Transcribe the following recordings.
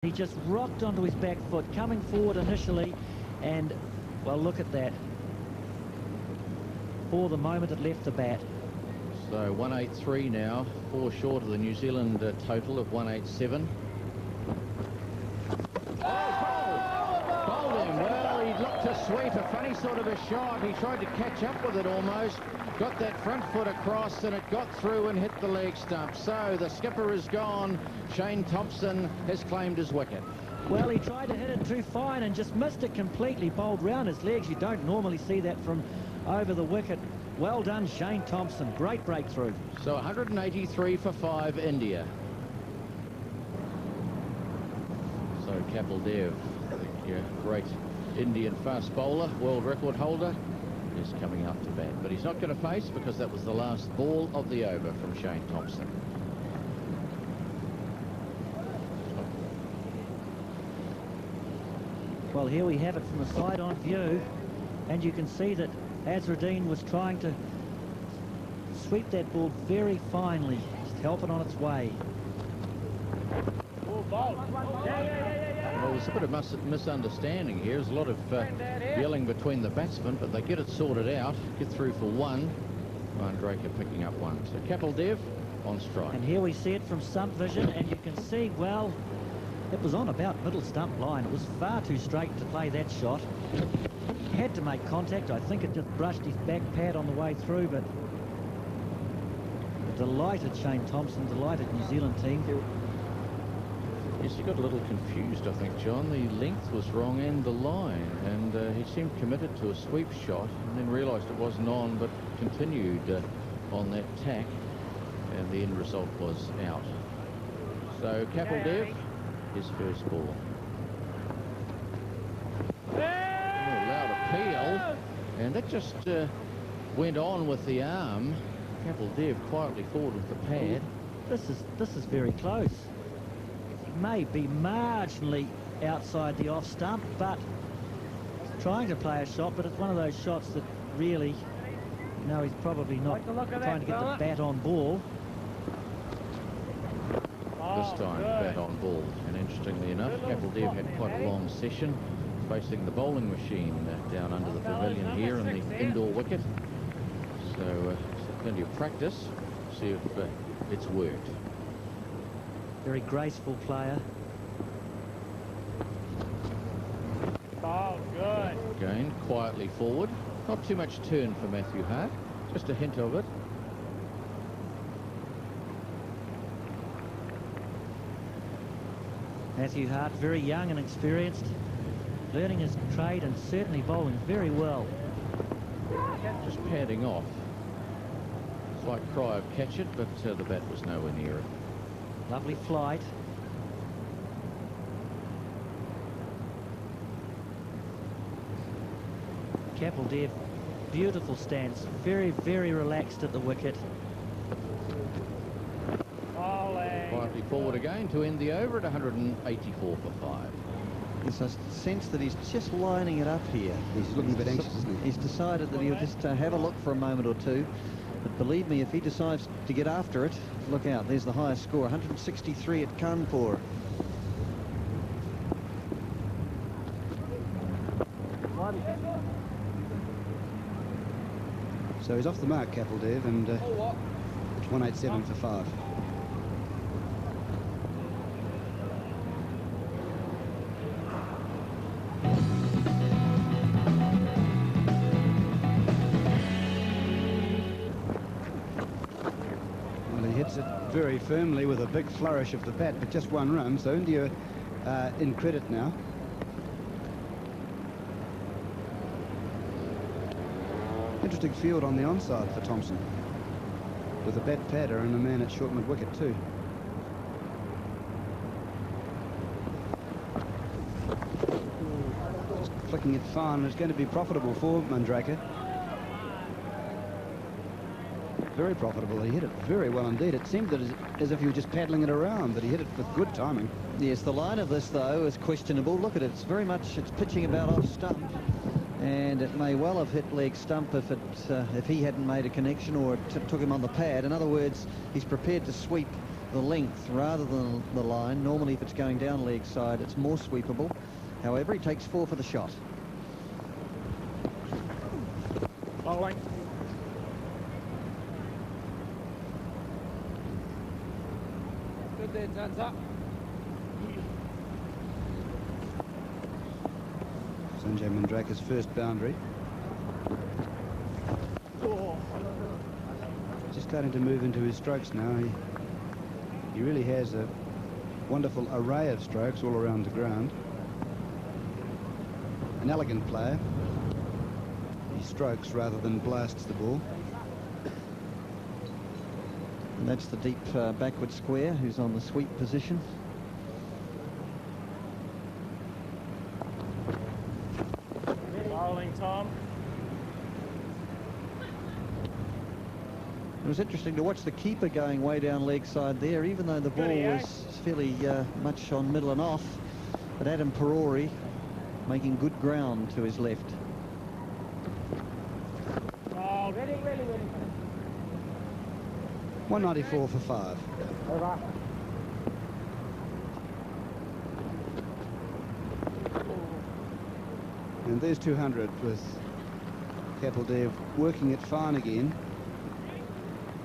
He just rocked onto his back foot, coming forward initially, and, well, look at that. For the moment it left the bat. So 183 now, 4 short of the New Zealand total of 187. Bowled him. Well, he looked to sweep, a funny sort of a shot. He tried to catch up with it almost. Got that front foot across and it got through and hit the leg stump. So the skipper is gone. Shane Thompson has claimed his wicket. Well, he tried to hit it too fine and just missed it completely, bowled round his legs. You don't normally see that from over the wicket. Well done, Shane Thompson. Great breakthrough. So 183 for 5, India. So Kapil Dev, the great Indian fast bowler, world record holder, is coming up to bat. But he's not going to face because that was the last ball of the over from Shane Thompson. Well, here we have it from a side-on view, and you can see that Azharuddin was trying to sweep that ball very finely, just help it on its way. Well, there's a bit of misunderstanding here. There's a lot of yelling between the batsmen, but they get it sorted out, get through for 1. Mandrake picking up 1. So Kapil Dev on strike. And here we see it from stump vision, and you can see, well, it was on about middle stump line. It was far too straight to play that shot. Had to make contact. I think it just brushed his back pad on the way through, but a delighted Shane Thompson, delighted New Zealand team. Yes, he got a little confused, I think, John. The length was wrong and the line, and he seemed committed to a sweep shot and then realised it wasn't on, but continued on that tack, and the end result was out. So Kapil Dev, his first ball. Loud appeal, and that just went on with the arm. Kapil Dev quietly forward with the pad. This is very close. He may be marginally outside the off stump, but he's trying to play a shot, but it's one of those shots that really, you know, he's probably not trying to get the bat on ball. This time, bat on ball. And interestingly enough, Kapil Dev had quite a long session facing the bowling machine down under the pavilion here in the indoor wicket. So plenty of practice, see if it's worked. Very graceful player. Oh, good. Again, quietly forward. Not too much turn for Matthew Hart, just a hint of it. Matthew Hart, very young and experienced, learning his trade and certainly bowling very well. Just padding off. Slight cry of catch it, but the bat was nowhere near it. Lovely flight. Kapil Dev, beautiful stance, very, very relaxed at the wicket. Quietly forward again to end the over at 184 for 5. It's a sense that he's just lining it up here. He's looking a bit anxious, isn't he? He's decided that he'll just have a look for a moment or two. But believe me, if he decides to get after it, look out, there's the highest score, 163 at Kanpur. So he's off the mark, Kapil Dev, and it's 187 for 5. Very firmly with a big flourish of the bat, but just 1 run, so India in credit now. Interesting field on the onside for Thompson, with a bat padder and a man at short mid-wicket too. Just flicking it fine, it's going to be profitable for Mandrake. Very profitable. He hit it very well indeed. It seemed that as if he was just paddling it around, but he hit it with good timing. Yes, the line of this, though, is questionable. Look at it. It's very much, it's pitching about off stump. And it may well have hit leg stump if he hadn't made a connection or it took him on the pad. In other words, he's prepared to sweep the length rather than the line. Normally, if it's going down leg side, it's more sweepable. However, he takes 4 for the shot. Bowling. Good there, turns up. Sanjay Mandraka's first boundary. Oh. Just starting to move into his strokes now. He really has a wonderful array of strokes all around the ground. An elegant player. He strokes rather than blasts the ball. And that's the deep backward square who's on the sweep position. Bowling, Tom. It was interesting to watch the keeper going way down leg side there, even though the ball was fairly much on middle and off. But Adam Perori making good ground to his left. Oh, ready. 194 for 5. Over. And there's 200 with Kapil Dev working it fine again.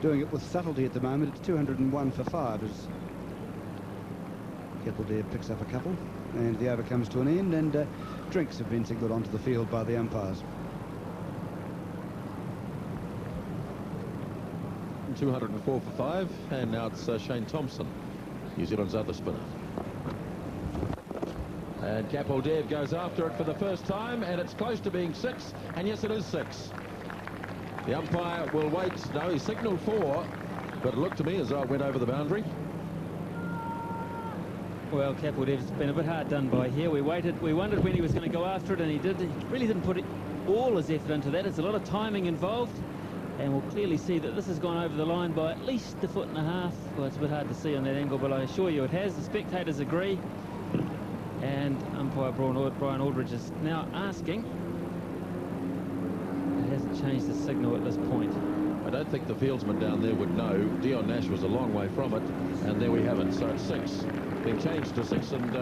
Doing it with subtlety at the moment. It's 201 for 5 as Kapil Dev picks up a couple. And the over comes to an end, and drinks have been signalled onto the field by the umpires. 204 for 5, and now it's Shane Thompson, New Zealand's other spinner. And Kapil Dev goes after it for the first time, and it's close to being 6, and yes, it is 6. The umpire will wait. No, he signalled 4, but it looked to me as though it went over the boundary. Well, Kapil Dev's been a bit hard done by here. We waited, we wondered when he was going to go after it, and he did. He really didn't put all his effort into that. There's a lot of timing involved. And we'll clearly see that this has gone over the line by at least 1.5 feet. Well, it's a bit hard to see on that angle, but I assure you it has. The spectators agree. And umpire Brian Aldridge is now asking. It hasn't changed the signal at this point. I don't think the fieldsman down there would know. Dion Nash was a long way from it, and there we have it. So it's 6. Being changed to 6, and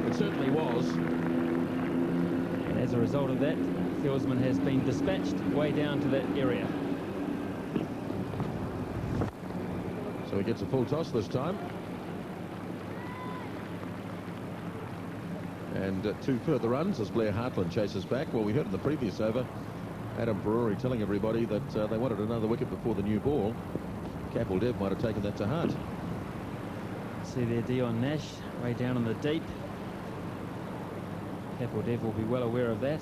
it certainly was. And as a result of that, the fieldsman has been dispatched way down to that area. So he gets a full toss this time. And 2 further runs as Blair Hartland chases back. Well, we heard in the previous over Adam Perori telling everybody that they wanted another wicket before the new ball. Kapil Dev might have taken that to heart. See there Dion Nash way down in the deep. Kapil Dev will be well aware of that.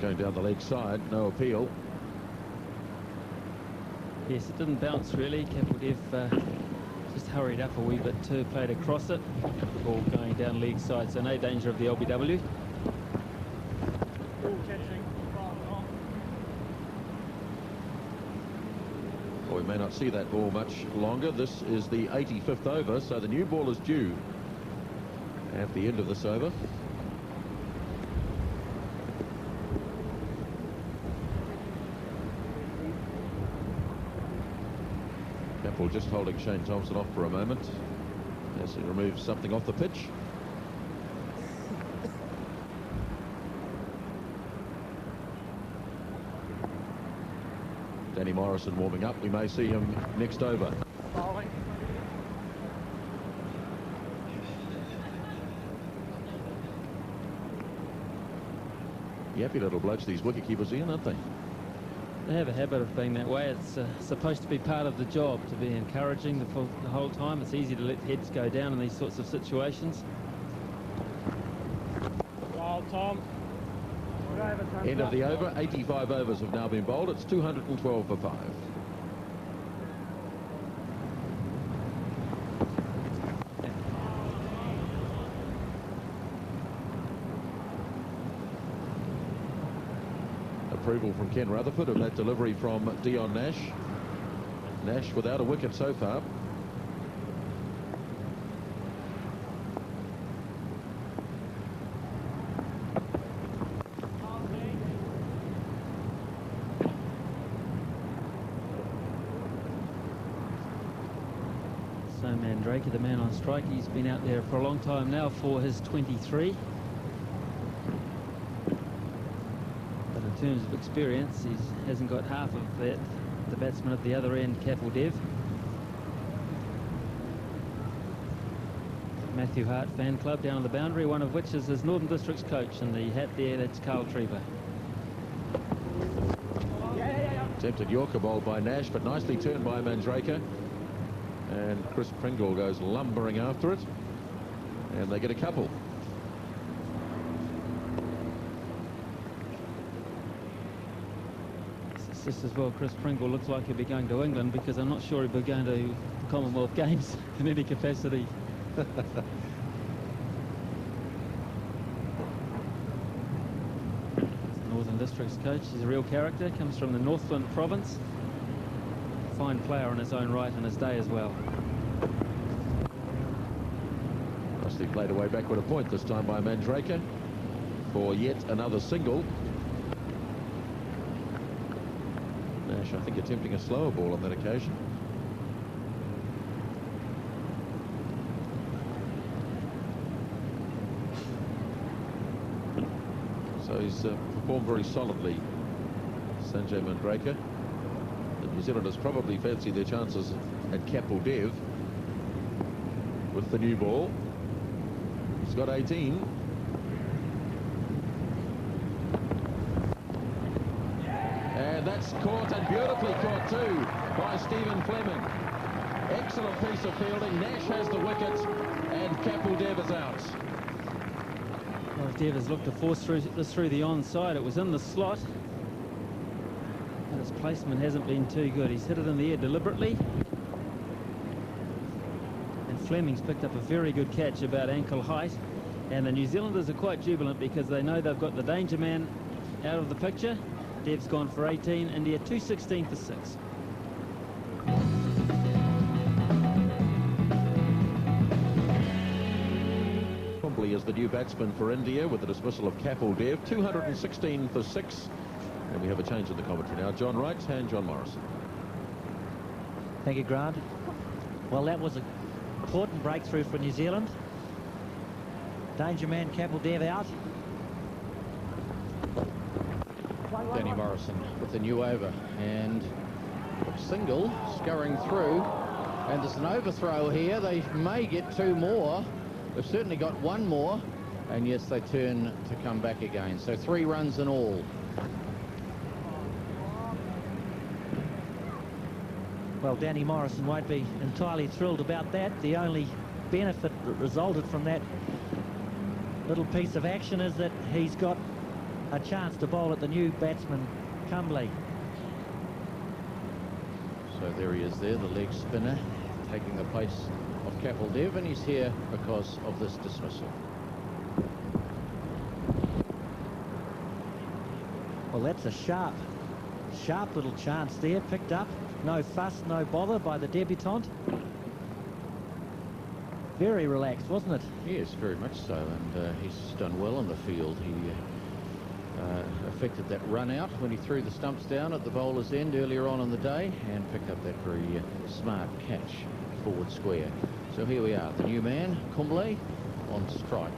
Going down the leg side, no appeal. Yes, it didn't bounce really. Kapil Dev just hurried up a wee bit too, played across it. The ball going down leg side, so no danger of the LBW. Well, we may not see that ball much longer. This is the 85th over, so the new ball is due at the end of this over. Kapil just holding Shane Thompson off for a moment as he removes something off the pitch. Danny Morrison warming up. We may see him next over. Yappy little blokes, these wicketkeepers, Ian, aren't they? They have a habit of being that way. It's supposed to be part of the job, to be encouraging the whole time. It's easy to let heads go down in these sorts of situations. Well, Tom. End of the over. 85 overs have now been bowled. It's 212 for 5. Approval from Ken Rutherford of that delivery from Dion Nash. Nash without a wicket so far. So Mandrake, the man on strike, he's been out there for a long time now for his 23. But in terms of experience, he hasn't got half of that. The batsman at the other end, Kapil Dev. Matthew Hart fan club down on the boundary, one of which is his Northern Districts coach, and the hat there, that's Carl Trevor. Attempted Yorker bowled by Nash, but nicely turned by Mandrake. And Chris Pringle goes lumbering after it. And they get a couple. It's just as well Chris Pringle looks like he'll be going to England, because I'm not sure he'll be going to the Commonwealth Games in any capacity. Northern Districts coach, he's a real character, comes from the Northland province. Fine player in his own right in his day as well. Nicely played away backward a point, this time by Mandrake for yet another single. Nash, I think, attempting a slower ball on that occasion. So he's performed very solidly, Sanjay Mandrake. The New Zealanders probably fancy their chances at Kapil Dev with the new ball. He's got 18. And that's caught, and beautifully caught too, by Stephen Fleming. Excellent piece of fielding. Nash has the wicket, and Kapil Dev is out. Well, Dev has looked to force this through the onside. It was in the slot, but his placement hasn't been too good. He's hit it in the air deliberately. And Fleming's picked up a very good catch about ankle height. And the New Zealanders are quite jubilant because they know they've got the danger man out of the picture. Dev's gone for 18, India 216 for 6. As the new batsman for India with the dismissal of Kapil Dev, 216 for 6. And we have a change in the commentary now. John Wright and John Morrison. Thank you, Grant. Well, that was an important breakthrough for New Zealand. Danger man Kapil Dev out. Danny Morrison with the new over, and single scurrying through, and there's an overthrow here. They may get two more. They've certainly got one more, and yes, they turn to come back again. So 3 runs in all. Well, Danny Morrison won't be entirely thrilled about that. The only benefit that resulted from that little piece of action is that he's got a chance to bowl at the new batsman, Cumbley. So there he is there, the leg spinner, taking the place of Kapil Dev, and he's here because of this dismissal. Well, that's a sharp little chance there, picked up. No fuss, no bother by the debutant. Very relaxed, wasn't it? Yes, very much so, and he's done well in the field. He affected that run out when he threw the stumps down at the bowler's end earlier on in the day, and picked up that very smart catch forward square. So here we are, the new man, Kumble, on strike.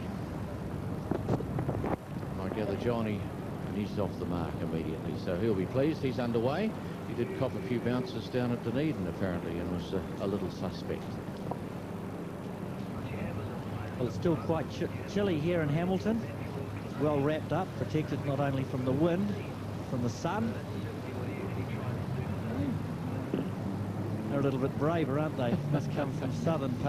I gather Johnny, and he's off the mark immediately, so he'll be pleased. He's underway. He did cop a few bounces down at Dunedin apparently, and was a little suspect. Well, it's still quite chilly here in Hamilton. It's well wrapped up, protected not only from the wind, from the sun. They're a little bit braver, aren't they? Must come from southern parts.